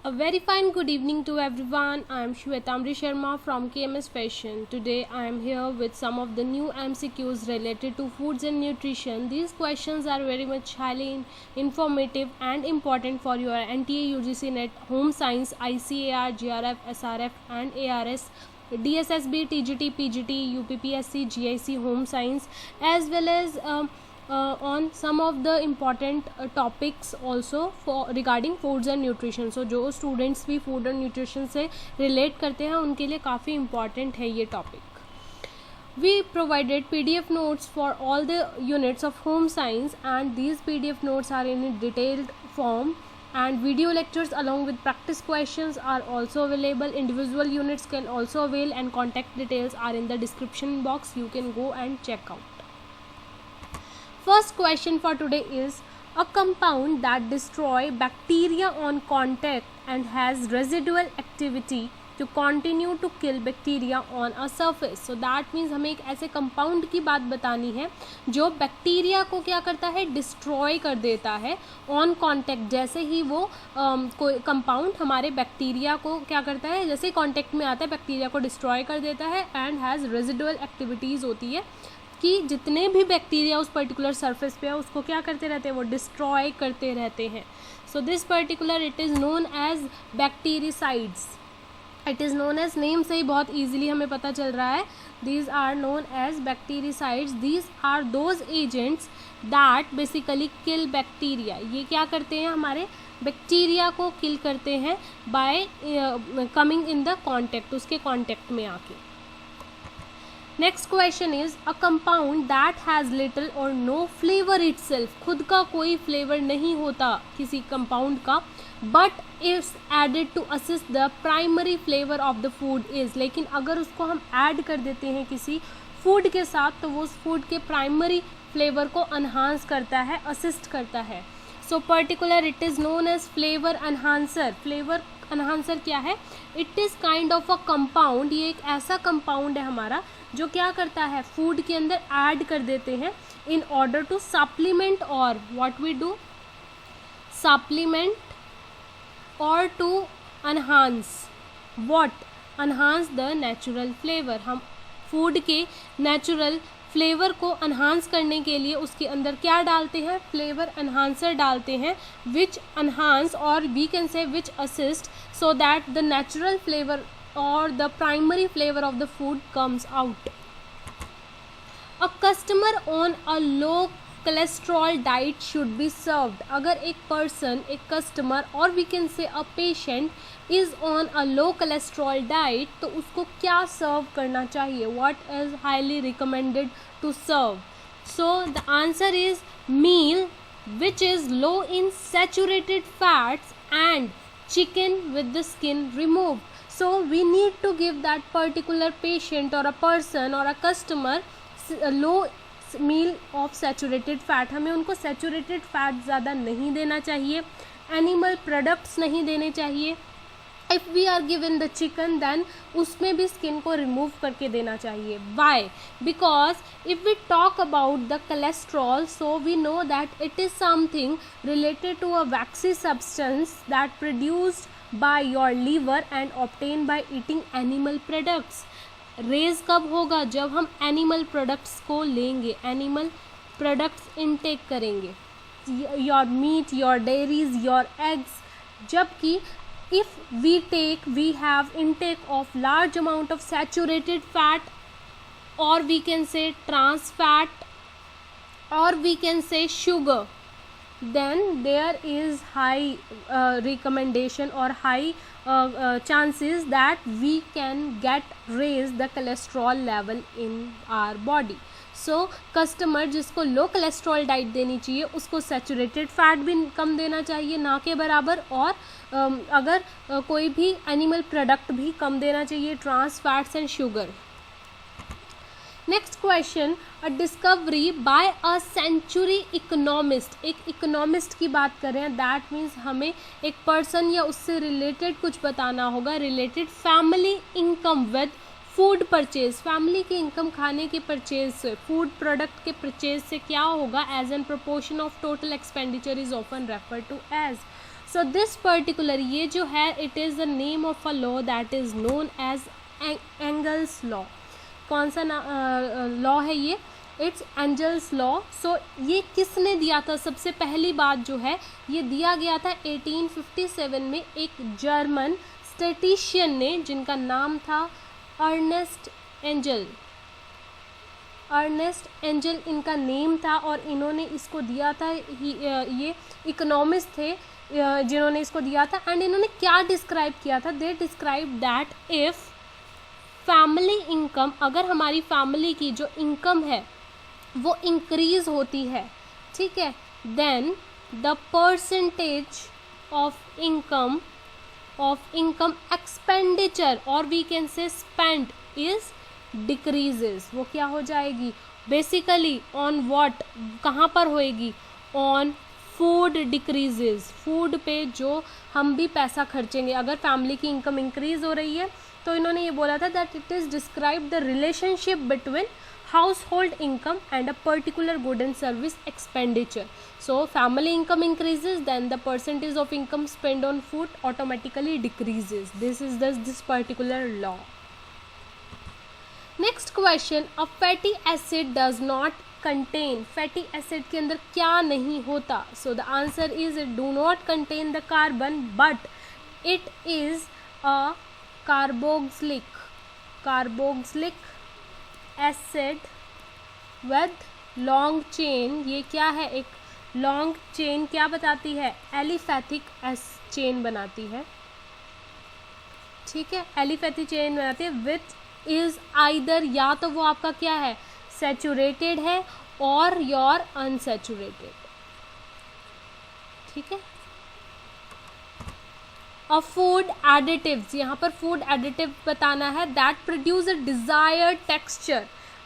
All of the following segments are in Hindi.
A very fine good evening to everyone. I am Shwetamri Sharma from KMS Fashion. Today I am here with some of the new MCQs related to foods and nutrition. These questions are very much highly informative and important for your NTA UGC NET Home Science, ICAR, GRF, SRF and ARS, DSSB, TGT, PGT, UPPSC, GIC Home Science, as well as on some of the important topics also for regarding foods and nutrition. So जो students भी food and nutrition से relate करते हैं उनके लिए काफ़ी important है ये topic. We provided PDF notes for all the units of home science, and these PDF notes are in a detailed form, and video lectures along with practice questions are also available. Individual units can also avail, and contact details are in the description box. You can go and check out. First question for today is a compound that destroy bacteria on contact and has residual activity to continue to kill bacteria on a surface. So that means हमें एक ऐसे कंपाउंड की बात बतानी है जो बैक्टीरिया को क्या करता है, डिस्ट्रॉय कर देता है ऑन कॉन्टैक्ट. जैसे ही वो कोई कंपाउंड हमारे बैक्टीरिया को क्या करता है, जैसे कॉन्टैक्ट में आता है बैक्टीरिया को डिस्ट्रॉय कर देता है. एंड हैज़ रेजिडुअल एक्टिविटीज़ होती है कि जितने भी बैक्टीरिया उस पर्टिकुलर सरफेस पे है उसको क्या करते रहते हैं, वो डिस्ट्रॉय करते रहते हैं. So this particular it is known as bactericides. It is known as, name से ही बहुत ईजिली हमें पता चल रहा है. These are known as bactericides. These are those agents that basically kill bacteria. ये क्या करते हैं, हमारे बैक्टीरिया को किल करते हैं by coming in the contact, उसके कॉन्टेक्ट में आके. Next question is a compound that has little or no flavour itself. खुद का कोई फ्लेवर नहीं होता किसी कंपाउंड का, but it's added to assist the primary flavour of the food is. लेकिन अगर उसको हम ऐड कर देते हैं किसी फूड के साथ तो वो उस फूड के प्राइमरी फ्लेवर को एनहांस करता है, असिस्ट करता है. So particular it is known as flavour enhancer. Flavour enhancer क्या है, it is kind of a compound. ये एक ऐसा कंपाउंड है हमारा जो क्या करता है, फूड के अंदर ऐड कर देते हैं in order to supplement or what we do, supplement or to enhance what, enhance the natural flavour. हम फूड के नेचुरल फ्लेवर को एनहांस करने के लिए उसके अंदर क्या डालते हैं, फ्लेवर एनहांसर डालते हैं, which enhance or we can say which assist so that the natural flavour or the primary flavor of the food comes out. A customer on a low cholesterol diet should be served. अगर एक person, एक customer और we can say a patient is on a low cholesterol diet तो उसको क्या serve करना चाहिए, what is highly recommended to serve. So the answer is meal which is low in saturated fats and chicken with the skin removed. So we need to give that particular patient or a person or a customer a low meal of saturated fat. हमें उनको saturated fat ज़्यादा नहीं देना चाहिए, animal products नहीं देने चाहिए. If we are given the chicken then उसमें भी skin को remove करके देना चाहिए. Why? Because if we talk about the cholesterol, so we know that it is something related to a waxy substance that produced by your liver and obtained by eating animal products. Raise कब होगा, जब हम एनिमल प्रोडक्ट्स को लेंगे, एनिमल प्रोडक्ट्स इनटेक करेंगे, your meat, your dairies, your eggs. जबकि if we take, we have intake of large amount of saturated fat और we can say trans fat और we can say sugar, then there is high recommendation or high chances that we can get raise the cholesterol level in our body. So customer जिसको लो कोलेस्ट्रॉल डाइट देनी चाहिए उसको सैचुरेटेड फैट भी कम देना चाहिए ना के बराबर, और अगर कोई भी एनिमल प्रोडक्ट भी कम देना चाहिए, trans fats and sugar. Next question, a discovery by a century economist. एक इकोनॉमिस्ट की बात कर रहे हैं, दैट मीन्स हमें एक पर्सन या उससे रिलेटेड कुछ बताना होगा, related family income with food purchase. Family की इनकम खाने के परचेज से, फूड प्रोडक्ट के परचेज से क्या होगा, as an proportion of total expenditure is often refer to as. So this particular ये जो है it is the name of a law that is known as Engel's law. कौन सा लॉ है ये? It's angels law. सो ये किसने दिया था? सबसे पहली बात जो है ये दिया गया था 1857 में एक जर्मन स्टैटिशियन ने जिनका नाम था अर्नेस्ट एंजल. अर्नेस्ट एंजल इनका नेम था और इन्होंने इसको दिया था. ये इकोनॉमिस्ट थे जिन्होंने इसको दिया था. एंड इन्होंने क्या डिस्क्राइब किया था? They describe that if family income, अगर हमारी फैमिली की जो इनकम है वो इंक्रीज होती है, ठीक है, then the percentage of income expenditure और we can say spend is decreases. वो क्या हो जाएगी? बेसिकली ऑन व्हाट, कहाँ पर होएगी? On food decreases. फूड पे जो हम भी पैसा खर्चेंगे. अगर फैमिली की इनकम इंक्रीज हो रही है तो इन्होंने ये बोला था that it is describe the relationship between household income and a particular good and service expenditure. So family income increases, then the percentage of income spent on food automatically decreases. This is this particular law. Next question, a fatty acid does not contain. Fatty acid के अंदर क्या नहीं होता? So the answer is it do not contain the carbon, but it is a carboxylic acid with long chain. ये क्या है? एक लॉन्ग चेन क्या बताती है? एलिफैथिक चेन बनाती है, ठीक है, एलिफैथिक चेन बनाती है. विच इज आइदर, या तो वो आपका क्या है? सैचुरेटेड है और योर अनसैचुरेटेड, ठीक है. अ फूड एडिटिव्स, यहाँ पर फूड एडिटिव बताना है that produce a desired texture.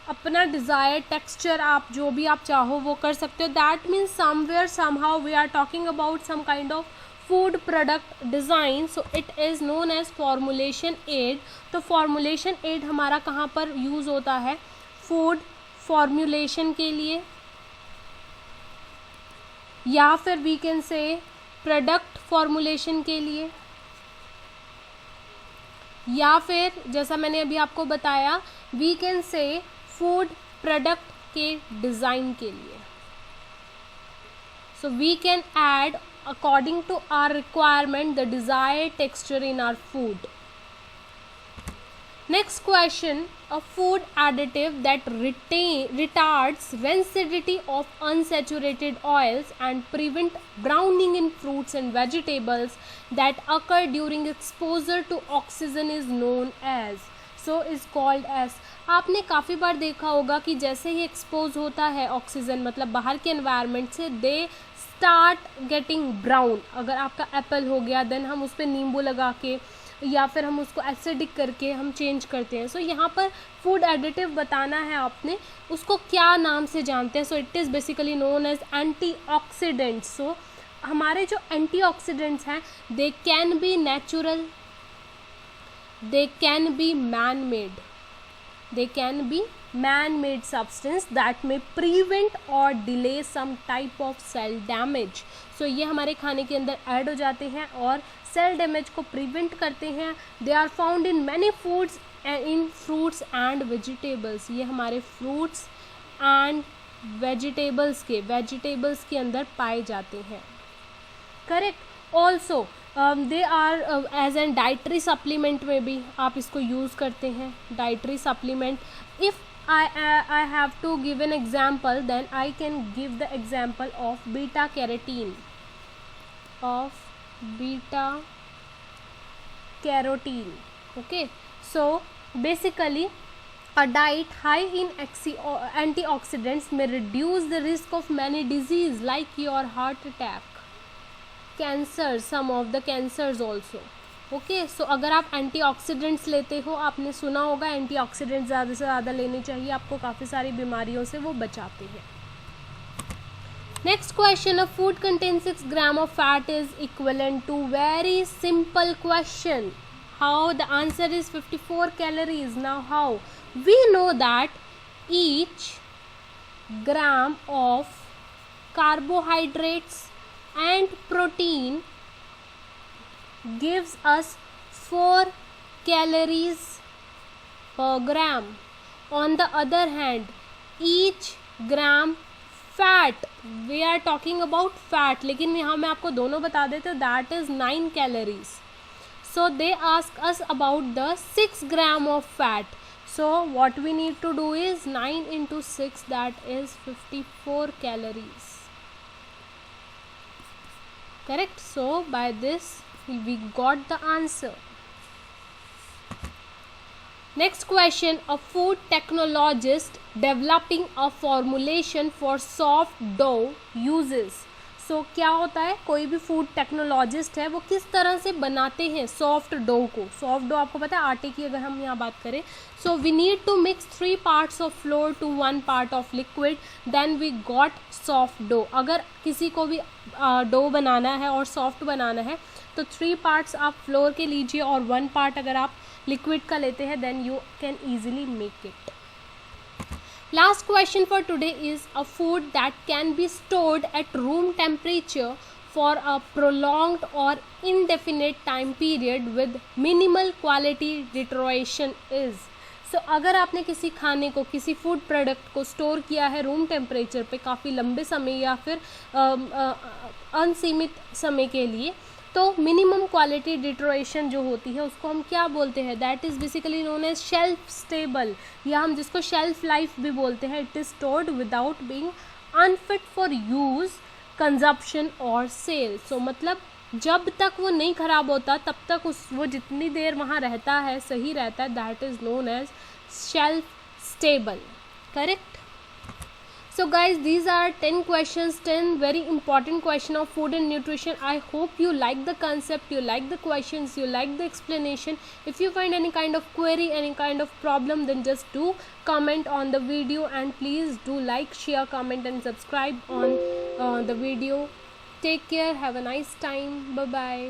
अपना डिज़ायर्ड टेक्सचर आप जो भी आप चाहो वो कर सकते हो. That means somewhere somehow we are talking about some kind of food product design. So it is known as formulation aid. तो फॉर्मुलेशन एड हमारा कहाँ पर यूज़ होता है? फूड फॉर्मुलेशन के लिए, या फिर we can say product formulation के लिए, या फिर जैसा मैंने अभी आपको बताया we can say food product के डिज़ाइन के लिए. So we can add according to our requirement the desired texture in our food. Next question, a food additive that retards rancidity of unsaturated oils and prevent browning in fruits and vegetables that occur during exposure to oxygen is known as. So is called as. आपने काफ़ी बार देखा होगा कि जैसे ही एक्सपोज होता है ऑक्सीजन, मतलब बाहर के एनवायरनमेंट से, दे स्टार्ट गेटिंग ब्राउन. अगर आपका एप्पल हो गया देन हम उस पर नींबू लगा के या फिर हम उसको एसिडिक करके हम चेंज करते हैं. सो यहाँ पर फूड एडिटिव बताना है आपने, उसको क्या नाम से जानते हैं. So it is basically known as antioxidants. So हमारे जो एंटीऑक्सीडेंट्स हैं they can be natural, they can be man made substance that may prevent or delay some type of cell damage. So ये हमारे खाने के अंदर ऐड हो जाते हैं और सेल डैमेज को प्रिवेंट करते हैं. They are found in many foods in fruits and vegetables. ये हमारे फ्रूट्स एंड वेजिटेबल्स के अंदर पाए जाते हैं. Correct. Also they are as an dietary supplement में भी आप इसको यूज़ करते हैं. Dietary supplement, if I have to give an example, then I can give the example of beta carotene. Okay, so basically a diet high in antioxidants may reduce the risk of many diseases like your heart attack, cancer, some of the cancers also. Okay. So अगर आप एंटीऑक्सीडेंट्स लेते हो, आपने सुना होगा एंटीऑक्सीडेंट्स ज़्यादा से ज़्यादा लेने चाहिए, आपको काफ़ी सारी बीमारियों से वो बचाते हैं. Next question, a food contain 6 gram of fat is equivalent to. Very simple question. How? The answer is 54 calories. Now how? We know that each gram of carbohydrates and protein gives us 4 calories per gram. On the other hand, each gram fat, we are talking about fat, लेकिन यहाँ मैं आपको दोनों बता देते हूँ, that is 9 calories. So they ask us about the 6 gram of fat. So what we need to do is 9 into 6, that is 54 calories. Correct? So by this we got the answer. Next question, a food technologist developing a formulation for soft dough uses. So क्या होता है, कोई भी फूड टेक्नोलॉजिस्ट है वो किस तरह से बनाते हैं सॉफ्ट डो को. सॉफ्ट डो आपको पता है आटे की, अगर हम यहाँ बात करें. So we need to mix 3 parts of flour to 1 part of liquid, then we got soft dough. अगर किसी को भी डो बनाना है और सॉफ्ट बनाना है तो 3 parts आप फ्लोर के लीजिए और 1 part अगर आप लिक्विड का लेते हैं, then you can easily make it. Last question for today is a food that can be stored at room temperature for a prolonged or indefinite time period with minimal quality deterioration is. So अगर आपने किसी खाने को, किसी फूड प्रोडक्ट को स्टोर किया है रूम टेम्परेचर पे काफ़ी लंबे समय या फिर अनसीमित समय के लिए, तो मिनिमम क्वालिटी डिटोरेशन जो होती है उसको हम क्या बोलते हैं, that is basically known as shelf stable, या हम जिसको शेल्फ लाइफ भी बोलते हैं. It is stored without being unfit for use, consumption or sale. सो मतलब जब तक वो नहीं ख़राब होता तब तक वो जितनी देर वहाँ रहता है सही रहता है, that is known as shelf stable. Correct. So guys, these are 10 questions, 10 very important question of food and nutrition. I hope you like the concept, you like the questions, you like the explanation. If you find any kind of query, any kind of problem, then just do comment on the video, and please do like, share, comment and subscribe on the video. Take care, have a nice time, bye bye.